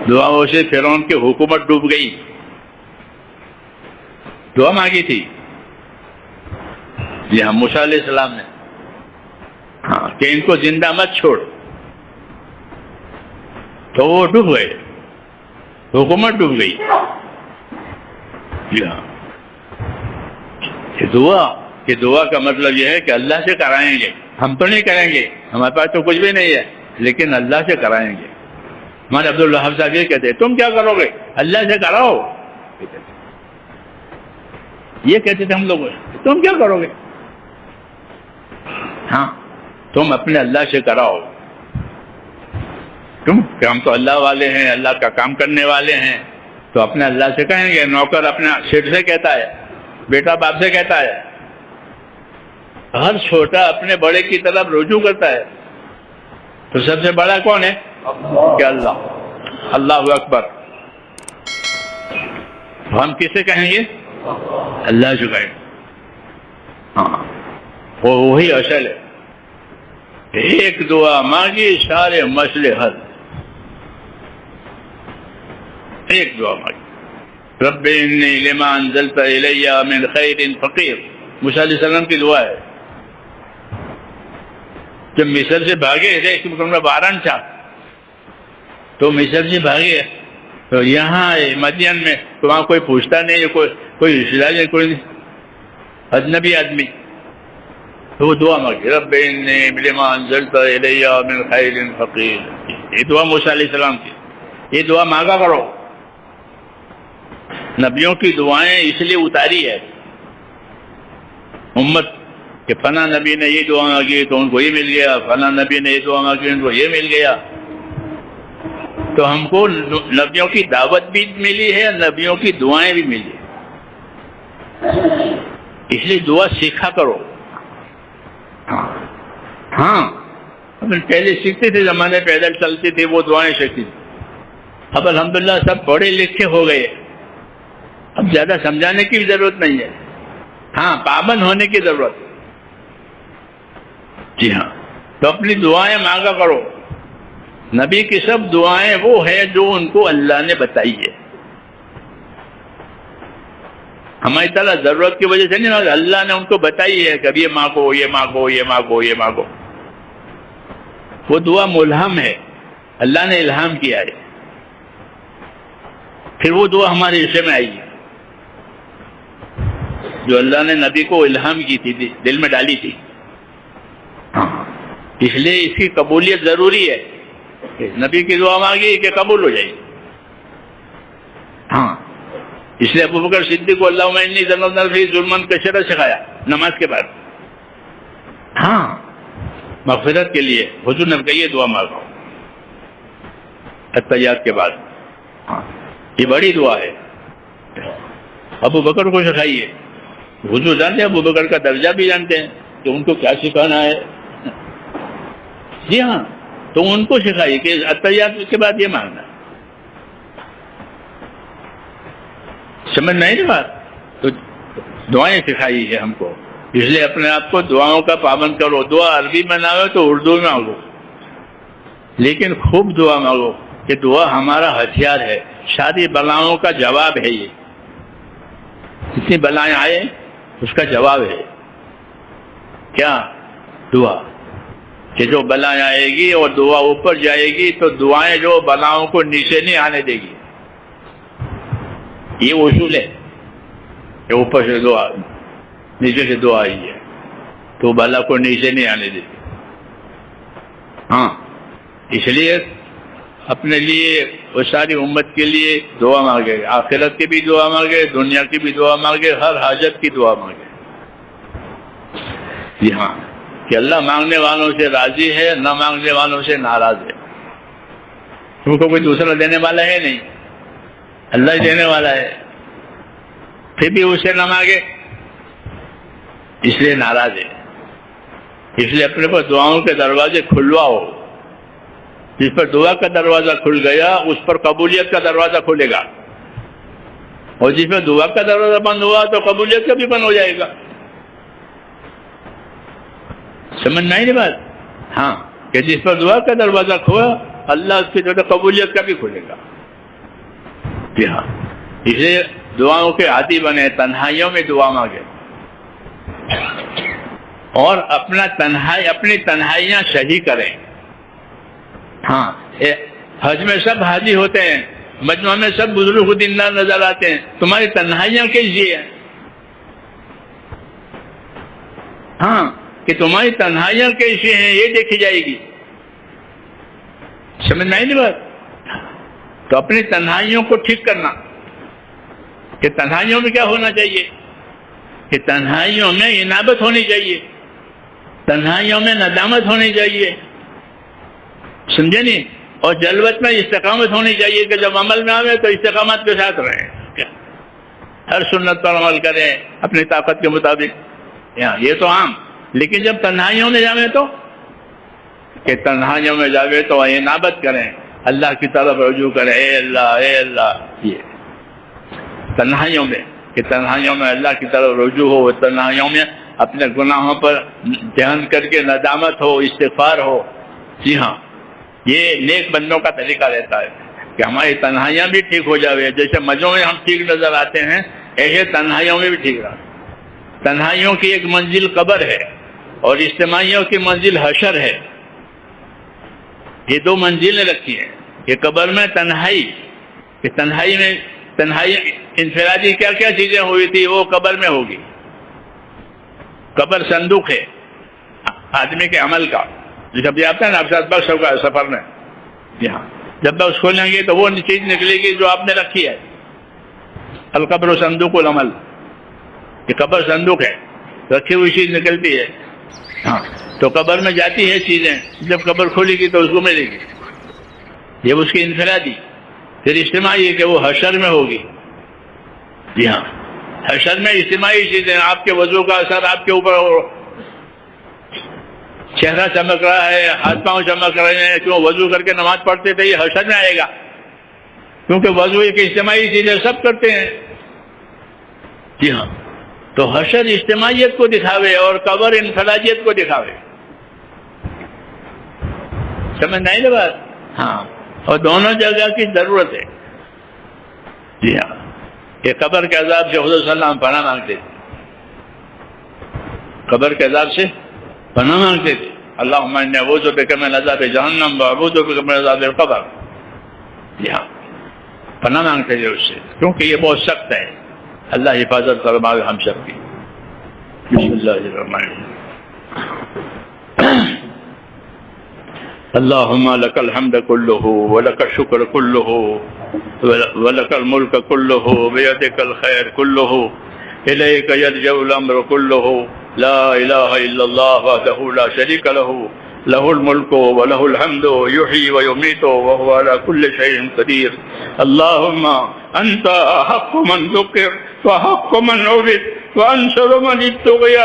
دعاؤں سے فرعون کی حکومت ڈوب گئی. دعا مانگی تھی جی ہاں موسیٰ علیہ السلام نے، ہاں کہ ان کو زندہ مت چھوڑ، تو وہ ڈوب گئے، حکومت ڈوب گئی. جی ہاں کہ دعا کا مطلب یہ ہے کہ اللہ سے کرائیں گے، ہم تو نہیں کریں گے، ہمارے پاس تو کچھ بھی نہیں ہے، لیکن اللہ سے کرائیں گے. ہمارے عبدالوہاب صاحب یہ کہتے ہیں تم کیا کرو گے؟ اللہ سے کراؤ. یہ کہتے تھے ہم لوگ، تم کیا کرو گے؟ ہاں تم اپنے اللہ سے کراؤ. تم کہ ہم تو اللہ والے ہیں، اللہ کا کام کرنے والے ہیں، تو اپنے اللہ سے کہیں گے. نوکر اپنے سیٹھ سے کہتا ہے، بیٹا باپ سے کہتا ہے، ہر چھوٹا اپنے بڑے کی طرف رجوع کرتا ہے. تو سب سے بڑا کون ہے؟ کہ اللہ. اللہ اکبر. ہم کسے کہیں گے؟ اللہ سے کہیں. ہاں وہی اصل ہے. ایک دعا مانگی سارے مسئلے حل. ایک دعا مانگی رب انی لما انزلت الی من خیر فقیر. موسیٰ علیہ السلام کی دعا ہے. جب مصر سے بھاگے تھے کیونکہ باران تھا تو مصر سے بھاگے تو یہاں مدین میں تو وہاں کوئی پوچھتا نہیں، کوئی رشتہ دار، کوئی اجنبی آدمی. تو وہ دعا مانگی رب انی لما انزلت الی من خیر فقیر. یہ دعا موسیٰ علیہ السلام کی. یہ دعا مانگا کرو. نبیوں کی دعائیں اس لیے اتاری ہے امت کہ فلاں نبی نے یہ دعا مانگی تو ان کو یہ مل گیا، فلاں نبی نے یہ دعا مانگی ان کو یہ مل گیا. تو ہم کو نبیوں کی دعوت بھی ملی ہے، نبیوں کی دعائیں بھی ملی. اس لیے دعا سیکھا کرو. ہاں پہلے سیکھتے تھے، زمانے پیدل چلتے تھے، وہ دعائیں سیکھتی تھی. اب الحمدللہ سب پڑھے لکھے ہو گئے، اب زیادہ سمجھانے کی بھی ضرورت نہیں ہے. ہاں پابند ہونے کی ضرورت ہے. جی ہاں تو اپنی دعائیں مانگا کرو. نبی کی سب دعائیں وہ ہیں جو ان کو اللہ نے بتائی ہے. ہماری طرح ضرورت کی وجہ سے نہیں مانگا، اللہ نے ان کو بتائی ہے کہ اب یہ مانگو یہ مانگو یہ مانگو یہ مانگو. وہ دعا ملہم ہے، اللہ نے الہام کیا ہے، پھر وہ دعا ہمارے حصے میں آئی ہے جو اللہ نے نبی کو الہام کی تھی، دل میں ڈالی تھی. اس لیے اس کی قبولیت ضروری ہے. نبی کی دعا مانگی کہ قبول ہو جائے گی. ہاں اس لیے ابو بکر صدیق کو اللہم انی ظلمت نفسی ظلما کثیرا سکھایا نماز کے بعد. ہاں مغفرت کے لیے حضور نے کہا یہ دعا مانگو التحیات کے بعد. ہاں یہ بڑی دعا ہے، ابو بکر کو سکھائیے. حضور جانتے ہیں ابو بکر کا درجہ بھی جانتے ہیں کہ ان کو کیا سکھانا ہے. جی ہاں تو ان کو سکھائیے کہ التحیات کے بعد یہ مانگنا. سمجھ نہیں بات؟ تو دعائیں سکھائی ہے ہم کو. اس لیے اپنے آپ کو دعاؤں کا پابند کرو. دعا عربی میں نہ ہو تو اردو میں مانگو، لیکن خوب دعا مانگو کہ دعا ہمارا ہتھیار ہے. ساری بلاؤں کا جواب ہے. یہ جتنی بلائیں آئے اس کا جواب ہے کیا؟ دعا. کہ جو بلائیں آئے گی اور دعا اوپر جائے گی تو دعائیں جو بلاؤں کو نیچے نہیں آنے دے گی. یہ اصول ہے کہ اوپر سے دعا نیچے سے دعا آئی ہے تو بلا کو نیچے نہیں آنے دیتی. ہاں اس لیے اپنے لیے اور ساری امت کے لیے دعا مانگے، آخرت کی بھی دعا مانگے، دنیا کی بھی دعا مانگے، ہر حاجت کی دعا مانگے. جی ہاں کہ اللہ مانگنے والوں سے راضی ہے، نہ مانگنے والوں سے ناراض ہے. کیونکہ کوئی دوسرا دینے والا ہے نہیں، اللہ ہی دینے والا ہے. پھر بھی اسے نہ مانگے اس لیے ناراض ہے. اس لیے اپنے پر دعاؤں کے دروازے کھلواؤ. جس پر دعا کا دروازہ کھل گیا اس پر قبولیت کا دروازہ کھلے گا، اور جس پر دعا کا دروازہ بند ہوا تو قبولیت کا بھی بند ہو جائے گا. سمجھ میں نہیں بات؟ ہاں کہ جس پر دعا کا دروازہ کھلا اللہ اس کی جو قبولیت کا بھی کھلے گا. جی ہاں، اس لیے دعاؤں کے عادی بنے، تنہائیوں میں دعا مانگے اور اپنی تنہائیاں صحیح کریں۔ ہاں، حج میں سب حاجی ہوتے ہیں، مجمع میں سب بزرگ دیندار نظر آتے ہیں، تمہاری تنہائیاں کیسی ہیں؟ ہاں، کہ تمہاری تنہائیاں کیسی ہیں یہ دیکھی جائے گی، سمجھ میں آئی نہیں بات؟ تو اپنی تنہائیوں کو ٹھیک کرنا، کہ تنہائیوں میں کیا ہونا چاہیے، کہ تنہائیوں میں انابت ہونی چاہیے، تنہائیوں میں ندامت ہونی چاہیے، سمجھے نہیں؟ اور جلوت میں استقامت ہونی چاہیے، کہ جب عمل میں آوے تو استقامت کے ساتھ رہیں، ہر سنت پر عمل کریں اپنی طاقت کے مطابق، یہ تو عام۔ لیکن جب تنہائیوں میں جاوے تو، کہ تنہائیوں میں جاوے تو انابت کریں، اللہ کی طرف رجوع کریں، اے اللہ اے اللہ، یہ تنہائیوں میں، کہ تنہائیوں میں اللہ کی طرف رجوع ہو، تنہائیوں میں اپنے گناہوں پر دھیان کر کے ندامت ہو، استغفار ہو۔ جی ہاں، یہ نیک بندوں کا طریقہ رہتا ہے کہ ہماری تنہائیاں بھی ٹھیک ہو جاوے، جیسے مجوں میں ہم ٹھیک نظر آتے ہیں ایسے تنہائیوں میں بھی ٹھیک رہا۔ تنہائیوں کی ایک منزل قبر ہے اور اجتماعیوں کی منزل حشر ہے، یہ دو منزلیں رکھی ہیں، کہ قبر میں تنہائی، کہ تنہائی انفرادی کیا کیا چیزیں ہوئی تھی وہ قبر میں ہوگی۔ قبر صندوق ہے آدمی کے عمل کا، جب یہ آتا ہے نا آپ ساتھ بخش ہوگا سفر میں، یہاں جب بخش کھولیں گے تو وہ چیز نکلے گی جو آپ نے رکھی ہے، القبر صندوق العمل، یہ قبر صندوق ہے، رکھی ہوئی چیز نکلتی ہے۔ ہاں، تو قبر میں جاتی ہے چیزیں، جب قبر کھولے گی تو اس کو ملے گی، یہ اس کی انفرادی۔ پھر اجتماعی کہ وہ حشر میں ہوگی۔ جی ہاں، حشر میں اجتماعی چیزیں، آپ کے وضو کا اثر آپ کے اوپر ہو، چہرہ چمک رہا ہے، ہاتھ پاؤں چمک رہے ہیں، کیوں وضو کر کے نماز پڑھتے تھے، یہ حشر میں آئے گا، کیونکہ وضو ایک اجتماعی چیزیں سب کرتے ہیں۔ جی ہاں، تو حشر اجتماعیت کو دکھاوے اور قبر انفرادیت کو دکھاوے، سمجھ نہیں نا بات؟ ہاں، اور دونوں جگہ کی ضرورت ہے۔ جی ہاں، کہ قبر کے عذاب سے حضور صلی اللہ علیہ وسلم پناہ مانگتے تھے، قبر کے عذاب سے پناہ مانگتے تھے، اللہم انی اعوذ بک من عذاب جہنم واعوذ بک من عذاب القبر۔ جی ہاں، پناہ مانگتے تھے اس سے، کیونکہ یہ بہت سخت ہے، اللہ حفاظت فرمائے ہم سب کی۔ بسم اللہ الرحمن الرحیم، اللہم لک الحمد کلہ ولک الشکر کلہ ولک الملک کلہ بیدک الخیر کلہ الیک یرجع الامر کلہ لا الہ الا اللہ وحدہ لا شریک لہ لہ الملک ولہ الحمد یحیی ویمیت وہو علی کل شیء قدیر۔ اللہم انت احق من ذکر وحق من عبد وانصر من ابتغی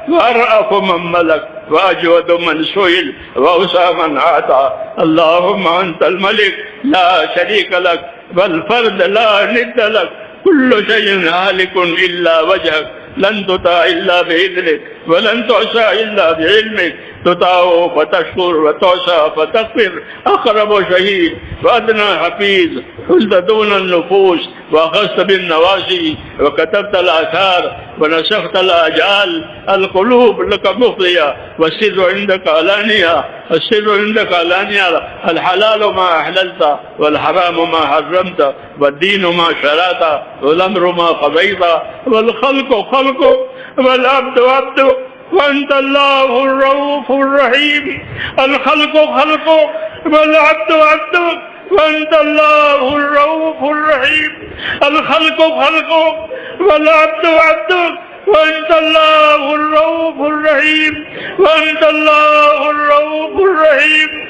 وارأف من ملک واجود من سئل واوسع من عطا۔ اللہم انت الملک لا شریک لک والفرد لا ند لک كل شيء هالك إلا وجهك لن تطاع إلا بإذنك ولن تعصى إلا بعلمك تطاع فتشكر وتعصى فتغفر أقرب شهيد وأدنى حفيظ حلت دون النفوس وأخذت بالنواسي وكتبت الآثار ونسخت الآجال القلوب لك مفضية والسر عندك علانية السر عندك علانية الحلال ما أحللت والحرام ما حرمت والدين ما شرعت والأمر ما قضيت والخلق خلقك والعبد عبدك وأنت الله الرؤوف الرحيم الخلق خلقك والعبد عبدك وأنت الله الرؤوف الرحيم الخلق خلقك والعبد عبدك وأنت الله الرؤوف الرحيم وأنت الله الرؤوف الرحيم